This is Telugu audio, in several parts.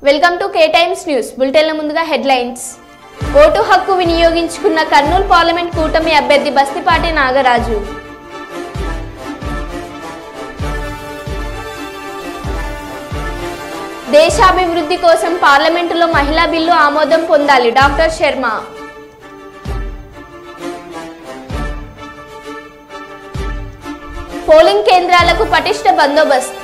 Welcome to K Times News బులెటిన్ల ముందుగా హెడ్లైన్స్. ఓటు హక్కు వినియోగించుకున్న కర్నూలు పార్లమెంట్ కూటమి అభ్యర్థి బస్తిపాటి నాగరాజు. దేశాభివృద్ధి కోసం పార్లమెంటులో మహిళా బిల్లు ఆమోదం పొందాలి డాక్టర్ శర్మ. పోలింగ్ కేంద్రాలకు పటిష్ట బందోబస్తు.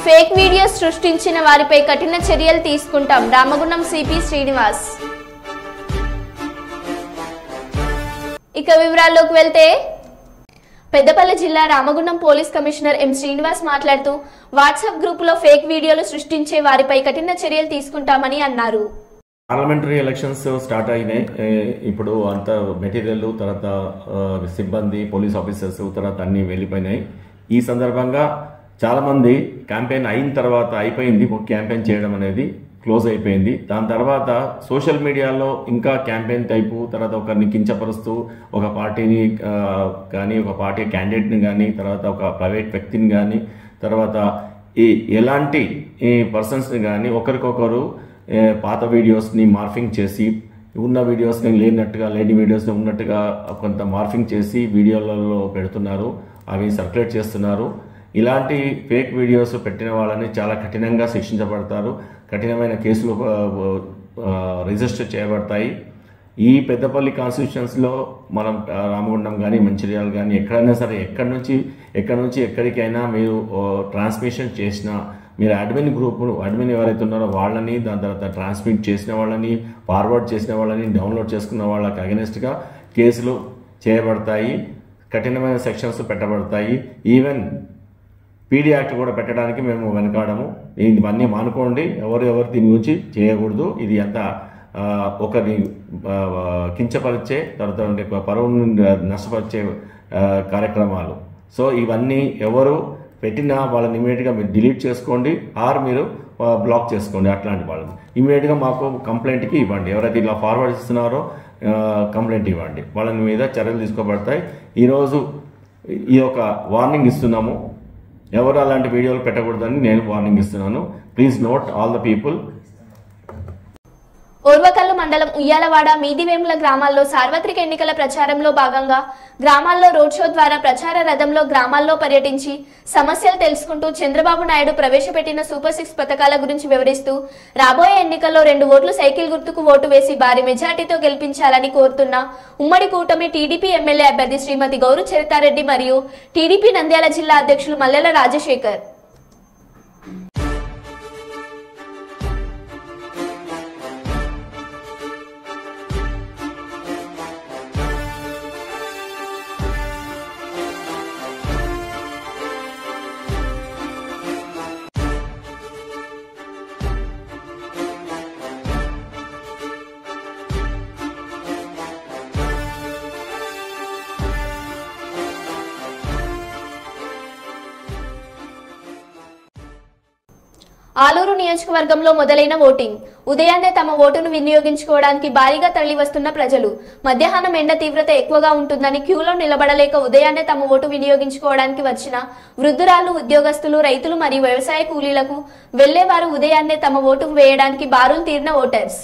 ఫేక్ వీడియోస్ సృష్టించిన వారిపై కఠిన చర్యలు తీసుకుంటాం రామగుండం సిపి శ్రీనివాస్. ఇక వివరాల్లోకి వెళ్తే పెద్దపల్లి జిల్లా Ramagundam police commissioner M Srinivas మాట్లాడుతూ వాట్సాప్ గ్రూపులో ఫేక్ వీడియోలు సృష్టించే వారిపై కఠిన చర్యలు తీసుకుంటామని అన్నారు. పార్లమెంటరీ ఎలక్షన్స్ స్టార్ట్ అయినాయి. ఇప్పుడు అంత మెటీరియల్ తర్వాత సిబ్బంది పోలీస్ ఆఫీసర్స్ తర్వాత అన్ని వెళ్ళిపోయినాయి. ఈ సందర్భంగా చాలా మంది క్యాంపెయిన్ అయిన తర్వాత అయిపోయింది, క్యాంపెయిన్ చేయడం అనేది క్లోజ్ అయిపోయింది. దాని తర్వాత సోషల్ మీడియాలో ఇంకా క్యాంపెయిన్ టైపు తర్వాత ఒకరిని కించపరుస్తూ ఒక పార్టీని కానీ ఒక పార్టీ క్యాండిడేట్ని కానీ తర్వాత ఒక ప్రైవేట్ వ్యక్తిని కానీ తర్వాత ఎలాంటి పర్సన్స్ని కానీ ఒకరికొకరు పాత వీడియోస్ని మార్ఫింగ్ చేసి ఉన్న వీడియోస్ని లేనట్టుగా లేని వీడియోస్ని ఉన్నట్టుగా కొంత మార్ఫింగ్ చేసి వీడియోలలో పెడుతున్నారు, అవి సర్క్యులేట్ చేస్తున్నారు. ఇలాంటి ఫేక్ వీడియోస్ పెట్టిన వాళ్ళని చాలా కఠినంగా శిక్షించబడతారు, కఠినమైన కేసులు రిజిస్టర్ చేయబడతాయి. ఈ పెద్దపల్లి కాన్స్టిట్యూషన్స్లో మనం రామగుండం కానీ మంచిర్యాల కానీ ఎక్కడైనా సరే ఎక్కడి నుంచి ఎక్కడికైనా మీరు ట్రాన్స్మిషన్ చేసినా మీరు అడ్మిన్ ఎవరైతే ఉన్నారో వాళ్ళని, దాని తర్వాత ట్రాన్స్మిట్ చేసిన వాళ్ళని, ఫార్వర్డ్ చేసిన వాళ్ళని, డౌన్లోడ్ చేసుకున్న వాళ్ళకి అగెనిస్ట్గా కేసులు చేయబడతాయి, కఠినమైన సెక్షన్స్ పెట్టబడతాయి. ఈవెన్ పీడీ యాక్ట్ కూడా పెట్టడానికి మేము వెనకాడము. ఇవన్నీ మానుకోండి, ఎవరు దీని గురించి చేయకూడదు. ఇది అంతా ఒకరిని కించపరిచే తర్వాత పరువును నష్టపరిచే కార్యక్రమాలు. సో ఇవన్నీ ఎవరు పెట్టినా వాళ్ళని ఇమీడియట్గా మీరు డిలీట్ చేసుకోండి, మీరు బ్లాక్ చేసుకోండి. అట్లాంటి వాళ్ళని ఇమీడియట్గా మాకు కంప్లైంట్కి ఇవ్వండి. ఎవరైతే ఇలా ఫార్వర్డ్ ఇస్తున్నారో కంప్లైంట్ ఇవ్వండి, వాళ్ళ మీద చర్యలు తీసుకోబడతాయి. ఈరోజు ఈ యొక్క వార్నింగ్ ఇస్తున్నాము, ఎవరు అలాంటి వీడియోలు పెట్టకూడదని నేను వార్నింగ్ ఇస్తున్నాను. Please note all the people. Orvakallu మండలం ఉయ్యాలవాడ, మీదివేముల గ్రామాల్లో సార్వత్రిక ఎన్నికల ప్రచారంలో భాగంగా గ్రామాల్లో రోడ్ షో ద్వారా ప్రచార రథంలో గ్రామాల్లో పర్యటించి సమస్యలు తెలుసుకుంటూ చంద్రబాబు నాయుడు ప్రవేశపెట్టిన సూపర్ 6 పథకాల గురించి వివరిస్తూ రాబోయే ఎన్నికల్లో 2 ఓట్లు సైకిల్ గుర్తుకు ఓటు వేసి భారీ మెజార్టీతో గెలిపించాలని కోరుతున్న ఉమ్మడి కూటమి టీడీపీ ఎమ్మెల్యే అభ్యర్థి శ్రీమతి గౌరు చరితారెడ్డి మరియు టీడీపీ నంద్యాల జిల్లా అధ్యక్షులు మల్లెల రాజశేఖర్. ఆలూరు నియోజకవర్గంలో మొదలైన ఓటింగ్. ఉదయాన్నే తమ ఓటును వినియోగించుకోవడానికి భారీగా తరలి వస్తున్న ప్రజలు. మధ్యాహ్నం ఎండ తీవ్రత ఎక్కువగా ఉంటుందని క్యూలో నిలబడలేక ఉదయాన్నే తమ ఓటు వినియోగించుకోవడానికి వచ్చిన వృద్ధురాళ్లు, ఉద్యోగస్తులు, రైతులు మరియు వ్యవసాయ కూలీలకు వెళ్లేవారు ఉదయాన్నే తమ ఓటు వేయడానికి బారులు తీరిన ఓటర్స్.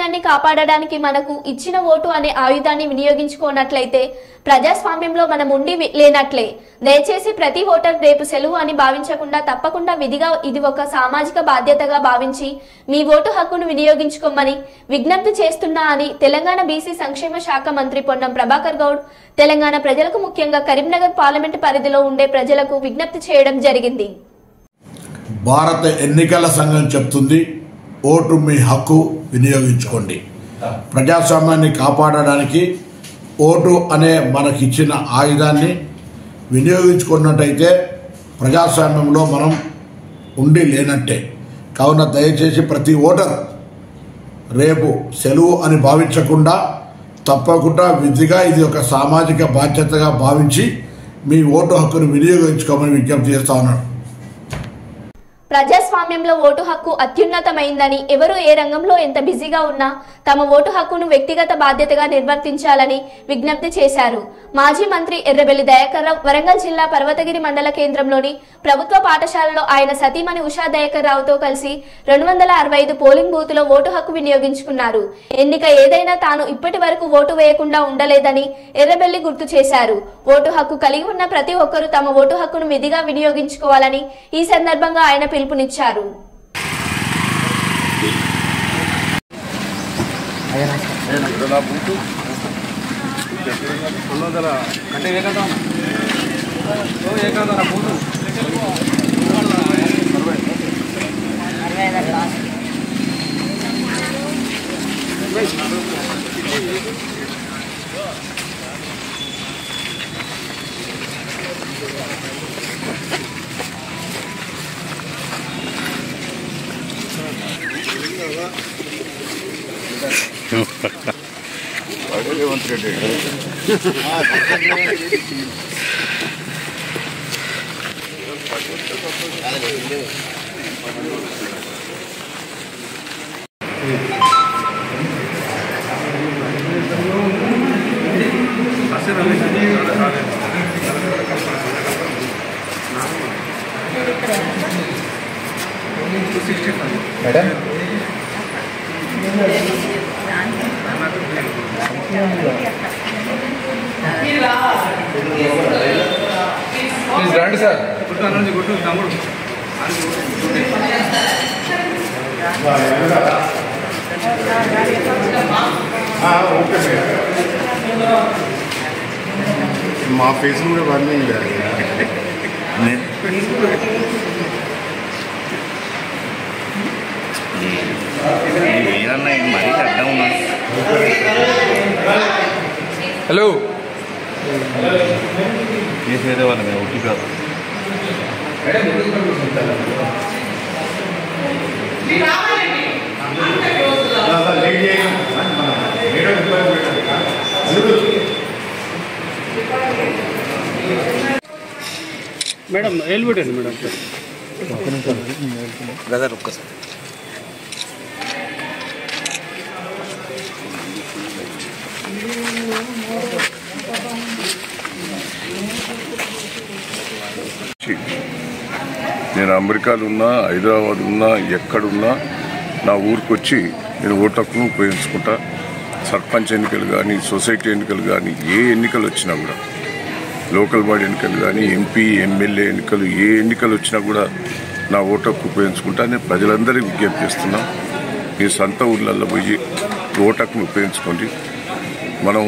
ప్రజాస్వామ్యాన్ని కాపాడడానికి మనకు ఇచ్చిన ఓటు అనే ఆయుధాన్ని వినియోగించుకోనట్లయితే ప్రజాస్వామ్యంలో మనం ఉండి లేనట్లే. దయచేసి ప్రతి ఓటర్ రేపు సెలవు అని భావించకుండా తప్పకుండా విధిగా ఇది ఒక సామాజిక బాధ్యతగా భావించి మీ ఓటు హక్కును వినియోగించుకోమని విజ్ఞప్తి చేస్తున్నా అని తెలంగాణ బీసీ సంక్షేమ శాఖ మంత్రి పొన్నం ప్రభాకర్ గౌడ్ తెలంగాణ ప్రజలకు, ముఖ్యంగా కరీంనగర్ పార్లమెంటు పరిధిలో ఉండే ప్రజలకు విజ్ఞప్తి చేయడం జరిగింది. భారత ఎన్నికల సంఘం చెప్తుంది, ఓటు మీ హక్కు, వినియోగించుకోండి. ప్రజాస్వామ్యాన్ని కాపాడడానికి ఓటు అనే మనకిచ్చిన ఆయుధాన్ని వినియోగించుకున్నట్టయితే ప్రజాస్వామ్యంలో మనం ఉండి లేనట్టే. కావున దయచేసి ప్రతి ఓటర్ రేపు సెలవు అని భావించకుండా తప్పకుండా విధిగా ఇది ఒక సామాజిక బాధ్యతగా భావించి మీ ఓటు హక్కును వినియోగించుకోమని విజ్ఞప్తి చేస్తా ఉన్నాను. ప్రజాస్వామ్యంలో ఓటు హక్కు అత్యున్నతమైందని, ఎవరు ఏ రంగంలో ఎంత బిజీగా ఉన్నా తమ ఓటు హక్కును వ్యక్తిగత బాధ్యతగా నిర్వర్తించాలని విజ్ఞప్తి చేశారు. మాజీ మంత్రి ఎర్రబెల్లి దయాకర్ రావు వరంగల్ జిల్లా పర్వతగిరి మండల కేంద్రంలోని ప్రభుత్వ పాఠశాలలో ఆయన సతీమణి ఉషా దయాకర్ రావుతో కలిసి 265 పోలింగ్ బూత్లో ఓటు హక్కు వినియోగించుకున్నారు. ఎన్నిక ఏదైనా తాను ఇప్పటి వరకు ఓటు వేయకుండా ఉండలేదని ఎర్రబెల్లి గుర్తు చేశారు. ఓటు హక్కు కలిగి ఉన్న ప్రతి ఒక్కరూ తమ ఓటు హక్కును విధిగా వినియోగించుకోవాలని ఈ సందర్భంగా ఆయన పిలుపునిచ్చారు. రండి సార్. మా ఫేస్ కూడా వార్నింగ్ ఏదన్నా మరీ అడ్డం ఉన్నాను. హలో చేసేదే వాళ్ళ మీద ఒకటి కాదు. మేడం ఏళ్ళు పెట్టండి మేడం. బ్రదర్ ఒక్కసారి నేను అమెరికాలో ఉన్నా, హైదరాబాద్ ఉన్నా, ఎక్కడున్నా నా ఊరికి వచ్చి నేను ఓటు హక్కును ఉపయోగించుకుంటా. సర్పంచ్ ఎన్నికలు కానీ, సొసైటీ ఎన్నికలు కానీ, ఏ ఎన్నికలు వచ్చినా కూడా, లోకల్ బాడీ ఎన్నికలు కానీ, ఎంపీ ఎమ్మెల్యే ఎన్నికలు, ఏ ఎన్నికలు వచ్చినా కూడా నా ఓటు హక్కు ఉపయోగించుకుంటా. నేను ప్రజలందరికీ విజ్ఞప్తి చేస్తున్నా, మీ సొంత ఊళ్ళల్లో పోయి ఓటు హక్కును ఉపయోగించుకోండి. మనం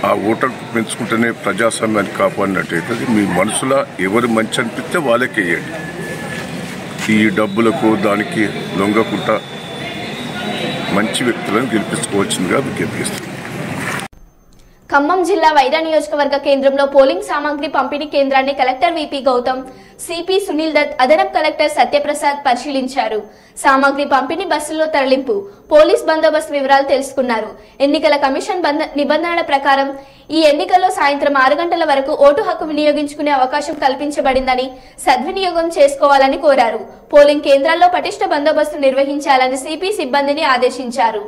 ఆ ఓటు హక్కు పెంచుకుంటేనే ప్రజాస్వామ్యాన్ని కాపాడినట్టయితే మీ మనసులో ఎవరు మంచి అనిపిస్తే వాళ్ళకే వేయండి. ఈ డబ్బులకు దానికి లొంగకుండా మంచి వ్యక్తులను గెలిపించుకోవాల్సిందిగా విజ్ఞప్తి చేస్తున్నాను. ఖమ్మం జిల్లా వైరా నియోజకవర్గ కేంద్రంలో పోలింగ్ సామాగ్రి పంపిణీ కేంద్రాన్ని collector VP Gautam, CP Sunil Dutt, అదనపు కలెక్టర్ సత్యప్రసాద్ పరిశీలించారు. సామాగ్రి పంపిణీ బస్సుల్లో తరలింపు, పోలీస్ బందోబస్తు వివరాలు తెలుసుకున్నారు. ఎన్నికల కమిషన్ నిబంధనల ప్రకారం ఈ ఎన్నికల్లో సాయంత్రం 6 గంటల వరకు ఓటు హక్కు వినియోగించుకునే అవకాశం కల్పించబడిందని, సద్వినియోగం చేసుకోవాలని కోరారు. పోలింగ్ కేంద్రాల్లో పటిష్ట బందోబస్తు నిర్వహించాలని సిపి సిబ్బందిని ఆదేశించారు.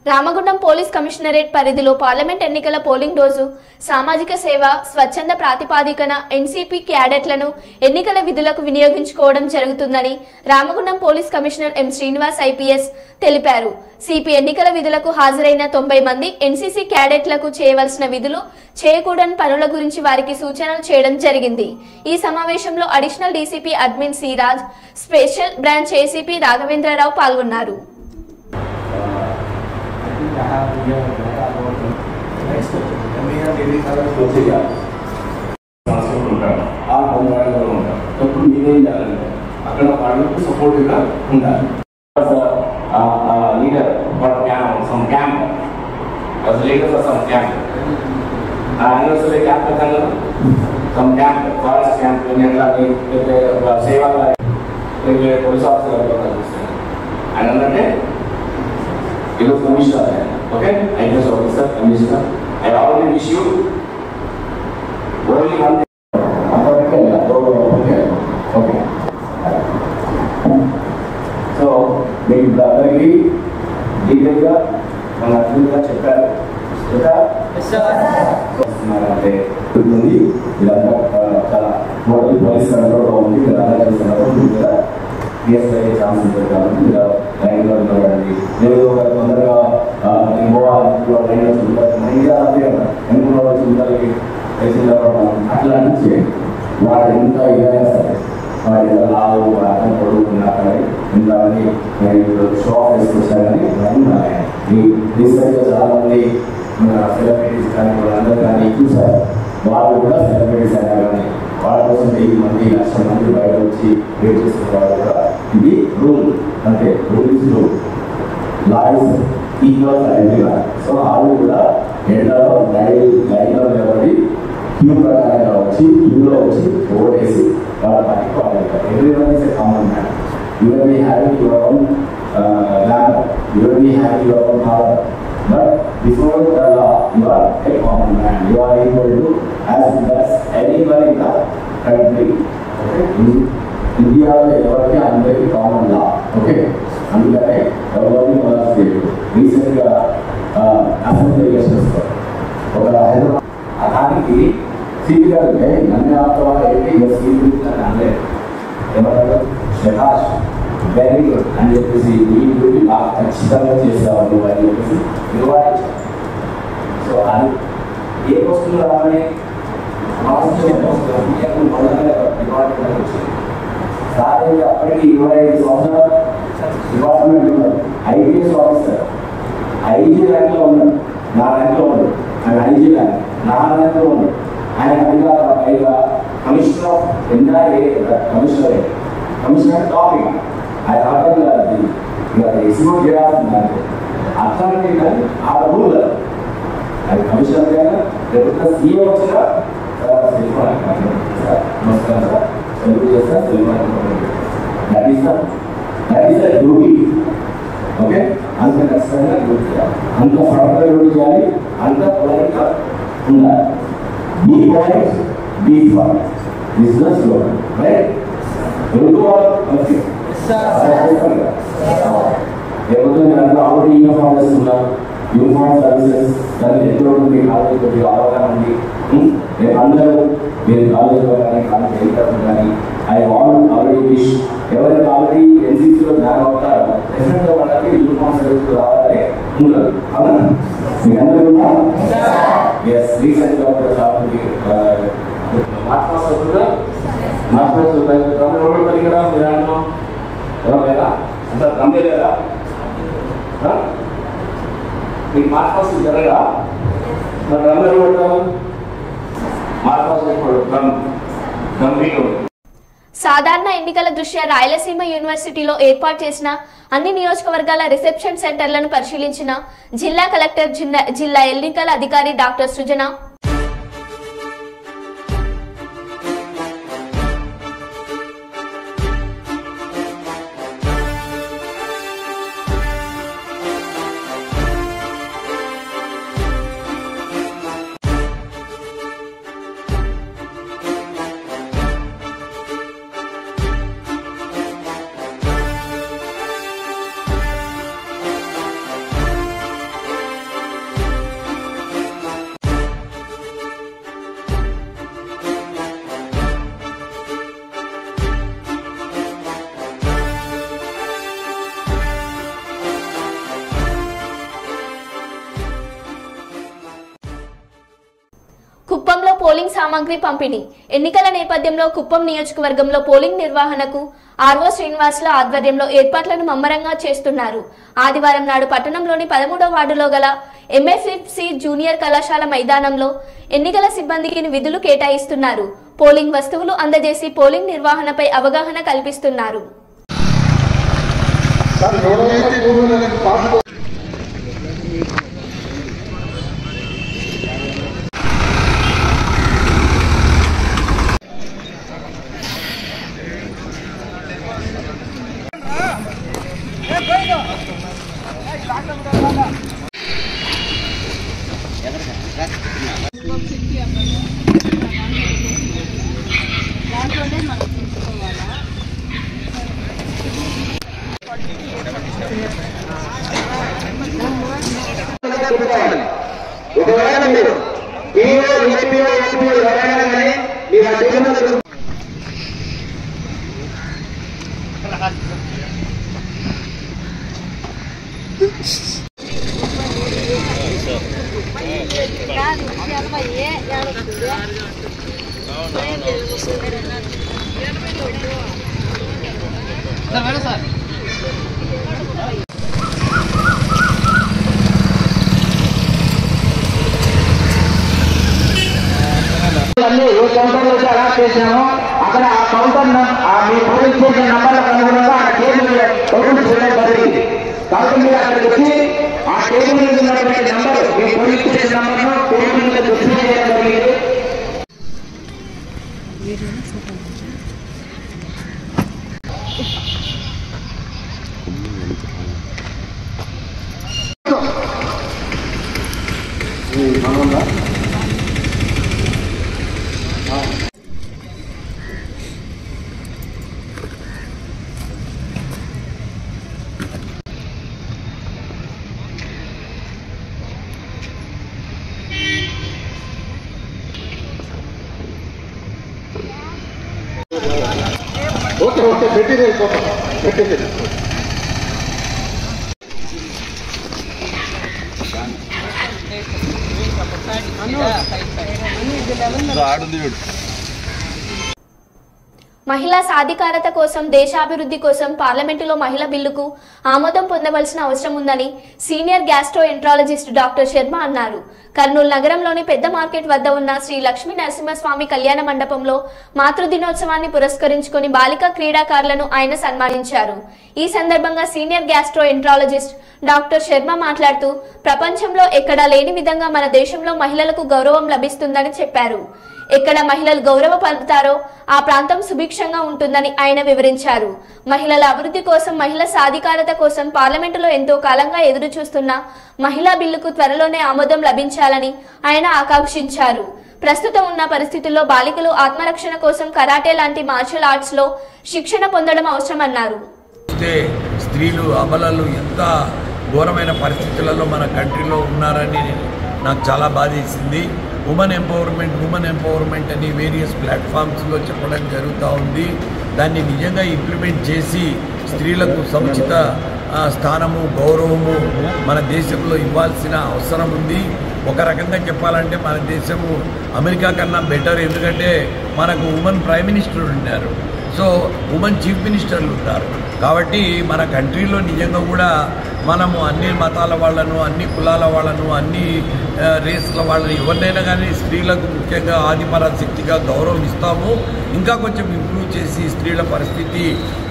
రామగుండం పోలీస్ కమిషనరేట్ పరిధిలో పార్లమెంట్ ఎన్నికల పోలింగ్ రోజు సామాజిక సేవ స్వచ్ఛంద ప్రాతిపాదికన ఎన్సీపీ క్యాడెట్లను ఎన్నికల విధులకు వినియోగించుకోవడం జరుగుతుందని Ramagundam police commissioner M Srinivas IPS తెలిపారు. సిపి ఎన్నికల విధులకు హాజరైన 90 మంది ఎన్సీసీ క్యాడెట్లకు చేయవలసిన విధులు చేయకూడని పనుల గురించి వారికి సూచనలు చేయడం జరిగింది. ఈ సమావేశంలో additional DCP admin Siraj, special branch ACP Raghavendra Rao పాల్గొన్నారు. మీరేం చేయాలంటే అక్కడ వాళ్ళకు సపోర్ట్గా ఉండాలి. Leader some camp leader some camp anniversary camp కదా, సమ్ క్యాంప్ ఫారెస్ట్ క్యాంప్ సేవా పోలీస్ ఆఫీసర్ ఆయన అంటే ఈరోజు commissioner. Okay, IPS officer commissioner. I already wish you only one. Okay, so మీకు అందరికీ డీటెయిల్గా మన అర్థంగా చెప్పారు. అంటే ఇదంతా చాలా మోడల్ పోలీస్ కంట్రోల్లో ఉంది. ఇదంతా చేస్తున్నప్పుడు కదా పిఎస్ అయ్యే ఛాన్స్ ఉంటుంది కాబట్టి ఇలా లైన్లో నిలబడండి. లేదు ఒక తొందరగా ఇంకో లైన్లో చూడాలి, ఇంకా అదే ఎన్నికల్లో చూడాలి అట్లా నుంచి వాడు ఎంత ఇదైనా సరే వాడి లావు అర్థం పొడుగుతున్నా కానీ ఇంత షో ఆఫ్ వేసుకొచ్చారని రీసెంట్గా చాలా మంది సెలబ్రిటీస్ కానీ వాళ్ళందరూ కానీ చూసారు. వాళ్ళు కూడా సెలబ్రిటీస్ అయినా కానీ వాళ్ళ కోసం 1000 మంది 1,00,000 మంది బయట వచ్చి వెయిట్ చేస్తున్న వాళ్ళు కూడా ఇది రూల్. అంటే rule is rule, law is equal everyone. So వాళ్ళు కూడా ఎండలో లైన్లో నిలబడి క్యూ ప్రకారంగా వచ్చి క్యూలో వచ్చి ఓడేసి వాళ్ళ పనికి వాళ్ళు everyone is a common man. You will be having your own land, you will be having your own power, but before the law you are a common man. You are equal to as anyone in the country. Okay, India ఎవరికి అందరికీ కామన్ లా. ఓకే, అందుకనే ఎవరిని మొదలు రీసెంట్గా అసెంబ్లీ ఎలక్షన్స్ ఒక హైదరాబాద్ దానికి సీపీ గారు నన్ను ఆపుతావా ఏంటి సీపీ అని అనలేదు. ఏమంటారు, ప్రకాష్ వెరీ గుడ్ అని చెప్పేసి ఈ డ్యూటీ బాగా ఖచ్చితంగా చేస్తావు నువ్వు అని చెప్పేసి నిర్వహించావు. సో అది ఏ వస్తువులు రావని డిపార్ట్మెంట్ వచ్చింది. సార్ అప్పటికి 25 సంవత్సరాలు డిపార్ట్మెంట్ ఉన్నారు. ఐపీఎస్ ఆఫీసర్ ఐజీ ర్యాంక్లో ఉన్నాడు, నా ర్యాంక్లో ఉన్నాడు. ఆయన ఐజీ ర్యాంక్ నా ర్యాంక్లో ఉన్నాడు. ఆయన అధికార పైగా commissioner of NIA commissioner topic ఆయన అర్థం ఎగ్జిక్యూట్ చేయాల్సిందంటే అర్థానికి కానీ ఆ రూల్ అది కమిషనర్ అయినా లేకపోతే సీఏ వచ్చినా నమస్కారం సార్ సెలవు చేస్తారు that is the duty. Okay, అంత ఖచ్చితంగా డ్యూటీ చేయాలి, అంత ఫర్దర్ డ్యూటీ చేయాలి, అంత పొలైట్గా ఉండాలి. Be polite, be for business లో రైట్. ఓకే, లేకపోతే నేను ఆల్రెడీ యూనిఫామ్ వేస్తున్నారు. యూనిఫామ్ సర్వీసెస్ దాన్ని ఎంతో మీ కాలేజీ కొద్దిగా అవగాహన ఉంది. నేను అందరూ మీరు కాలేజీలో కానీ కాలేజీ వెళ్తారు కానీ ఐ ఆల్రెడీ విష్ ఎవరైతే ఆల్రెడీ ఎన్సీసీలో జాయిన్ అవుతారో డెఫినెట్గా వాళ్ళకి యూనిఫామ్ సర్వీస్ రావాలని ఉండదు. అవునా, మీకు అందరూ ఎస్ రీసెంట్గా కూడా చాలా మాట్లాడుతున్నా మీ దాంట్లో ఎవరైనా అంత తమ్మే లేదా మీకు మార్క్స్ జరగదా సాధారణ ఎన్నికల దృష్ట్యా రాయలసీమ యూనివర్సిటీలో ఏర్పాటు చేసిన అన్ని నియోజకవర్గాల రిసెప్షన్ సెంటర్లను పరిశీలించిన జిల్లా కలెక్టర్ జిల్లా ఎన్నికల అధికారి డాక్టర్ సృజన కుప్పంలో పోలింగ్ సామాగ్రి పంపిణీ ఎన్నికల నేపథ్యంలో కుప్పం నియోజకవర్గంలో పోలింగ్ నిర్వహణకు ఆర్వో శ్రీనివాసుల ఆధ్వర్యంలో ఏర్పాట్లను ముమ్మరంగా చేస్తున్నారు. ఆదివారం నాడు పట్టణంలోని 13వ వార్డులో గల ఎంఎఫ్సి జూనియర్ కళాశాల మైదానంలో ఎన్నికల సిబ్బందికి విధులు కేటాయిస్తున్నారు. పోలింగ్ వస్తువులు అందజేసి పోలింగ్ నిర్వహణపై అవగాహన కల్పిస్తున్నారు. ఒకవేళ మీరు ఏ కౌంటర్లో అయితే అలాట్ చేసామో అక్కడ ఆ కౌంటర్ మీ పోలీస్ స్టేషన్ నంబర్లకు అనుగుణంగా ఆ టేబుల్ ఓపెన్ చేయడం జరిగింది. కాబట్టి మీరు అక్కడికి వచ్చి ఆ టేబుల్ మీద ఉన్నటువంటి నంబర్ మీ పోలీస్ స్టేషన్ నంబర్ను టేబుల్ మీద డిస్ప్లే చేయడం జరిగింది. ఓకే ఓకే పెట్టింది పెట్టింది మహిళా సాధికారత కోసం దేశాభివృద్ధి కోసం పార్లమెంటులో మహిళా బిల్లుకు ఆమోదం పొందవలసిన అవసరం ఉందని senior gastro enterologist doctor Sharma అన్నారు. కర్నూలు నగరంలోని పెద్ద మార్కెట్ వద్ద ఉన్న శ్రీ లక్ష్మీ నరసింహస్వామి కళ్యాణ మండపంలో మాతృదినోత్సవాన్ని పురస్కరించుకొని బాలికా క్రీడాకారులను ఆయన సన్మానించారు. ఈ సందర్భంగా senior gastro enterologist doctor Sharma మాట్లాడుతూ ప్రపంచంలో ఎక్కడా లేని విధంగా మన దేశంలో మహిళలకు గౌరవం లభిస్తుందని చెప్పారు. ఎక్కడ మహిళలు గౌరవపడతారో ఆ ప్రాంతం సుభిక్షంగా ఉంటుందని ఆయన వివరించారు. మహిళల అభివృద్ధి కోసం మహిళా సాధికారత కోసం పార్లమెంటులో ఎంతో కాలంగా ఎదురు చూస్తున్న మహిళా బిల్లుకు త్వరలోనే ఆమోదం లభించాలని ఆయన ఆకాంక్షించారు. ప్రస్తుతం ఉన్న పరిస్థితుల్లో బాలికలు ఆత్మరక్షణ కోసం కరాటే లాంటి మార్షల్ ఆర్ట్స్ లో శిక్షణ పొందడం అవసరమన్నారు. స్త్రీలు అబలలు ఎంత ఘోరమైన పరిస్థితులలో మన కంట్రీలో ఉన్నారని నాకు చాలా బాధేసింది. ఉమెన్ ఎంపవర్మెంట్ అని వేరియస్ ప్లాట్ఫామ్స్లో చెప్పడం జరుగుతూ ఉంది. దాన్ని నిజంగా ఇంప్లిమెంట్ చేసి స్త్రీలకు సముచిత స్థానము గౌరవము మన దేశంలో ఇవ్వాల్సిన అవసరం ఉంది. ఒక రకంగా చెప్పాలంటే మన దేశము అమెరికా కన్నా బెటర్. ఎందుకంటే మనకు ఉమెన్ ప్రైమ్ మినిస్టర్ ఉన్నారు, సో ఉమెన్ చీఫ్ మినిస్టర్లు ఉంటారు. కాబట్టి మన కంట్రీలో నిజంగా కూడా మనము అన్ని మతాల వాళ్ళను, అన్ని కులాల వాళ్ళను, అన్ని రేసుల వాళ్ళని ఎవరినైనా కానీ స్త్రీలకు ముఖ్యంగా ఆదిపరాశక్తిగా గౌరవం ఇస్తాము. ఇంకా కొంచెం ఇంప్రూవ్ చేసి స్త్రీల పరిస్థితి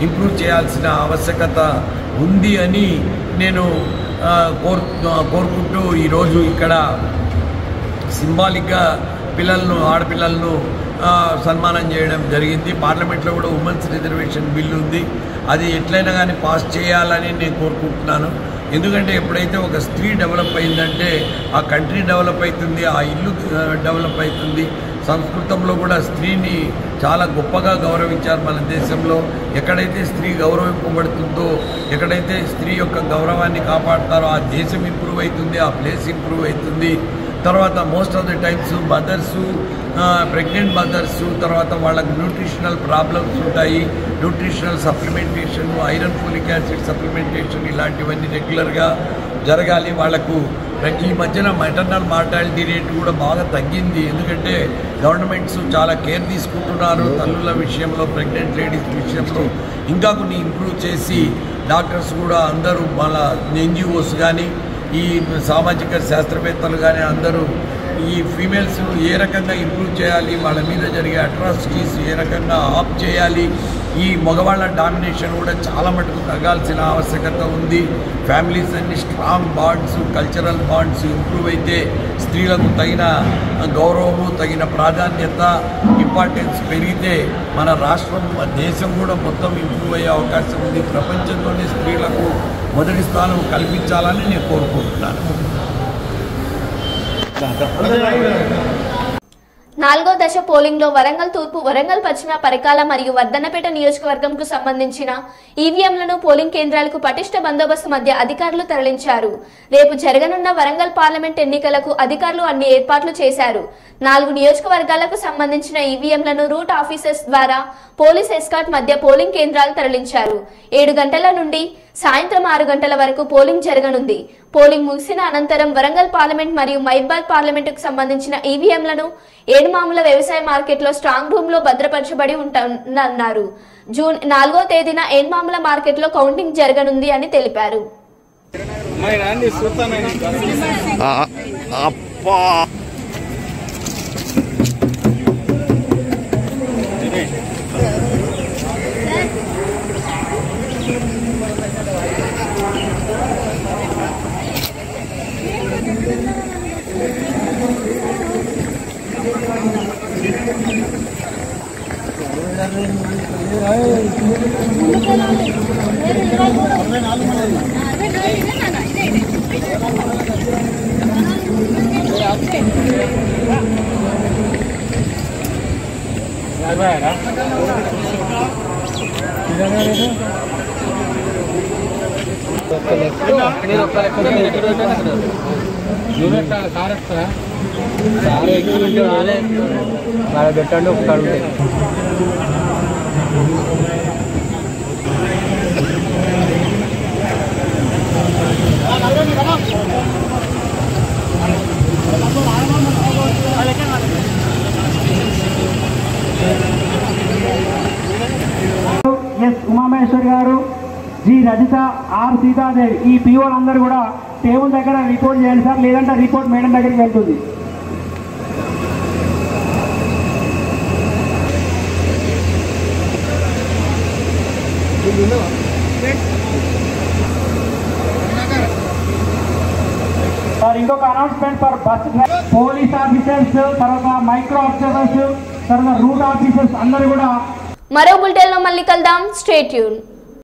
ఇంప్రూవ్ చేయాల్సిన ఆవశ్యకత ఉంది అని నేను కోరుకుంటూ ఈరోజు ఇక్కడ సింబాలిక్గా ఆడపిల్లలను సన్మానం చేయడం జరిగింది. పార్లమెంట్లో కూడా ఉమెన్స్ రిజర్వేషన్ బిల్లు ఉంది. అది ఎట్లయినా కానీ పాస్ చేయాలని నేను కోరుకుంటున్నాను. ఎందుకంటే ఎప్పుడైతే ఒక స్త్రీ డెవలప్ అయిందంటే ఆ కంట్రీ డెవలప్ అవుతుంది, ఆ ఇల్లు డెవలప్ అవుతుంది. సంస్కృతంలో కూడా స్త్రీని చాలా గొప్పగా గౌరవించారు మన దేశంలో. ఎక్కడైతే స్త్రీ గౌరవింపబడుతుందో, ఎక్కడైతే స్త్రీ యొక్క గౌరవాన్ని కాపాడుతారో ఆ దేశం ఇంప్రూవ్ అవుతుంది, ఆ ప్లేస్ ఇంప్రూవ్ అవుతుంది. తర్వాత most of the times mothers, pregnant mothers, తర్వాత వాళ్ళకి న్యూట్రిషనల్ ప్రాబ్లమ్స్ ఉంటాయి. Nutritional supplementation, iron folic acid supplementation ఇలాంటివన్నీ రెగ్యులర్గా జరగాలి. వాళ్లకు ఈ మధ్యన మెటర్నల్ మార్టాలిటీ రేటు కూడా బాగా తగ్గింది. ఎందుకంటే గవర్నమెంట్స్ చాలా కేర్ తీసుకుంటున్నారు తల్లుల విషయంలో, ప్రెగ్నెంట్ లేడీస్ విషయంలో. ఇంకా కొన్ని ఇంప్రూవ్ చేసి డాక్టర్స్ కూడా అందరూ వాళ్ళ ఎన్జిఓస్ కానీ ఈ సామాజిక శాస్త్రవేత్తలు కానీ అందరూ ఈ ఫీమేల్స్ ఏ రకంగా ఇంప్రూవ్ చేయాలి, వాళ్ళ మీద జరిగే అట్రాసిటీస్ ఏ రకంగా ఆఫ్ చేయాలి, ఈ మగవాళ్ళ డామినేషన్ కూడా చాలా మటుకు తగ్గాల్సిన ఆవశ్యకత ఉంది. ఫ్యామిలీస్ అన్ని strong bonds, cultural bonds improve అయితే స్త్రీలకు తగిన గౌరవము, తగిన ప్రాధాన్యత, ఇంపార్టెన్స్ పెరిగితే మన రాష్ట్రం, దేశం కూడా మొత్తం ఇంప్రూవ్ అయ్యే అవకాశం ఉంది. ప్రపంచంలోనే స్త్రీలకు మొదటి స్థానం కల్పించాలని నేను కోరుకుంటున్నాను. నాలుగో దశ పోలింగ్ లో వరంగల్ తూర్పు, వరంగల్ పశ్చిమ, పరకాల మరియు వర్ధన్నపేట నియోజకవర్గంకు సంబంధించిన ఈవీఎంలను పోలింగ్ కేంద్రాలకు పటిష్ట బందోబస్తు మధ్య అధికారులు తరలించారు. రేపు జరగనున్న వరంగల్ పార్లమెంట్ ఎన్నికలకు అధికారులు అన్ని ఏర్పాట్లు చేశారు. 4 నియోజకవర్గాలకు సంబంధించిన ఈవీఎంలను రూట్ ఆఫీసర్స్ ద్వారా పోలీస్ ఎస్కార్ట్ మధ్య పోలింగ్ కేంద్రాలు తరలించారు. 7 గంటల నుండి సాయంత్రం 6 గంటల వరకు పోలింగ్ జరగనుంది. పోలింగ్ ముగిసిన అనంతరం వరంగల్ పార్లమెంట్ మరియు మహబూబాబాద్ పార్లమెంటుకు సంబంధించిన ఈవీఎంలను ఏడుమాముల వ్యవసాయ మార్కెట్లో స్ట్రాంగ్ రూమ్ లో భద్రపరచబడి ఉంటున్నారు. జూన్ 4వ తేదీన ఏడుమాముల మార్కెట్లో కౌంటింగ్ జరగనుంది అని తెలిపారు. పెట్టండి ఒకసారి. ఎస్ ఉమామేశ్వర్ గారు, జి రజిత, ఆర్ సీతాదేవి, ఈ పీఓలందరూ కూడా టేబుల్ దగ్గర రిపోర్ట్ చేయండి సార్, లేదంటే రిపోర్ట్ మేడం దగ్గరికి వెళ్తుంది. సార్ ఇంకొక announcement for bus police officers, తర్వాత మైక్రో అబ్జర్వర్స్, తర్వాత రూట్ ఆఫీసర్స్ అందరూ కూడా. మరో బులెటిన్ లో మళ్ళీ కలుద్దాం. Stay tune.